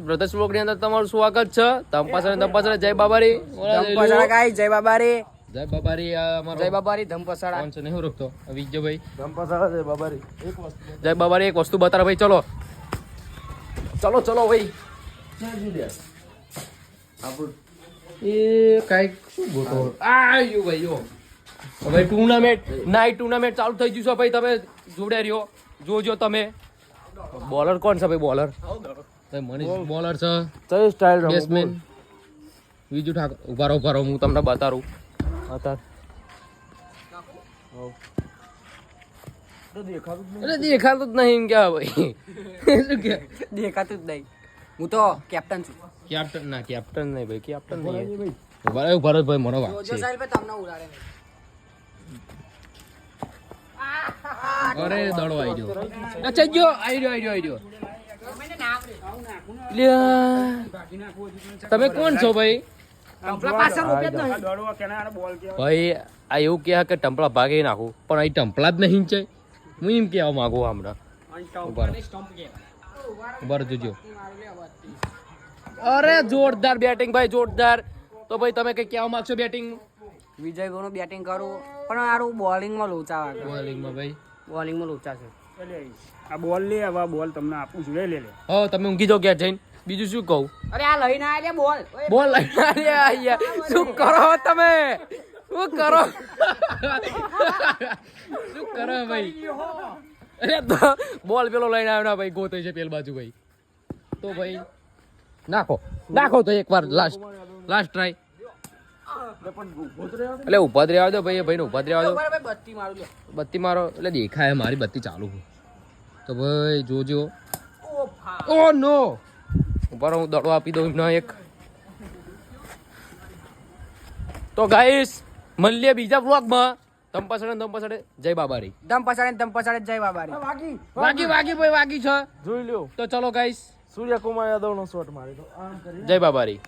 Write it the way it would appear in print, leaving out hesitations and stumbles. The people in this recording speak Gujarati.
બ્રધર્સ વ્લોગ ની અંદર તમારું સ્વાગત છે. ધમપસાડા જય બાબારી. ધમપસાડા ગાઈસ જય બાબારી. જય બાબારી. અમારો જય બાબારી ધમપસાડા. કોણ છે નહીં રોકતો વિજયભાઈ. ધમપસાડા જય બાબારી. જય બાબારી. એક વસ્તુ બતાવો ભાઈ. ચલો ચલો ચલો ભાઈ. એ કાઈક ગોતો આયો ભાઈ. યો ભાઈ ટુર્નામેન્ટ નાઈટ ટુર્નામેન્ટ ચાલુ થઈ ગયું છે ભાઈ. તમે જોડે રહ્યો જોજો તમે. બોલર કોણ છે ભાઈ? બોલર મનીષ બોલર છે. કઈ સ્ટાઇલ રમો? બેટ્સમેન બીજું ઠાકોર. ઉભા રહો હું તમને બતાવું. એટલે દેખાતું જ નહીં ક્યાં ભાઈ. શું કે દેખાતું જ નહીં. હું તો કેપ્ટન છું. કેપ્ટન ના કેપ્ટન નહીં ભાઈ. કેપ્ટન નહીં. ઉભા રહો ભાઈ. મને વાત જોજો છે. સાહેબ તમને ઉડાડે. અરે દડો આવી ગયો. અચ્છા જો આવી ગયો. તમે કોણ છો ભાઈ? ટંપલા પાછળ રૂપિયા જ નહીં. ભાઈ આ એવું કહે કે ટંપલા ભાગી નાખું પણ અહીં ટંપલા જ નહીં છે. હું એમ કહેવા માંગુ હમણાં. ઉભા જોજો. અરે જોરદાર બેટિંગ ભાઈ જોરદાર. તો ભાઈ તમે કઈ કહેવા માંગશો બેટિંગ? વિજય ગોનું બેટિંગ કરું પણ મારું બોલિંગમાં લોચા વાગે. બોલિંગમાં ભાઈ બોલિંગમાં લોચા છે. આ બોલ લે. હવે બોલ તમને આપું છું. લે હો તમે ઊંઘી જાઓ ક્યાં જઈને. બીજું શું કહું? અરે આ લઈને આયા બોલ. બોલ લઈને આયા. શું કરો તમે? શું કરો ભાઈ? અરે તો બોલ પેલો લઈને આવ્યો ના ભાઈ. ગોતે છે પેલ બાજુ ભાઈ. તો ભાઈ નાખો તો એકવાર લાસ્ટ ટ્રાય. એટલે ઉભા જ રહેવા દો ભાઈ. ભાઈ ને ઉભા જ રહેવા દો. બત્તી મારું લે. બત્તી મારો એટલે દેખાય મારી બત્તી ચાલુ છે. તો ભાઈ જોજો. ઓ નો ઉભા રહો. હું દડો આપી દઉં ના એક. તો ગાઈસ મળીએ બીજા બ્લોગમાં. ધમપસાડે જય બાબારી. ધમપસાડે જય બાબારી. વાગી ભાઈ વાગી છે. જોઈ લ્યો. તો ચલો ગાઈસ સૂર્યકુમાર યાદવ નો શોટ મારી દો. જય બાબારી.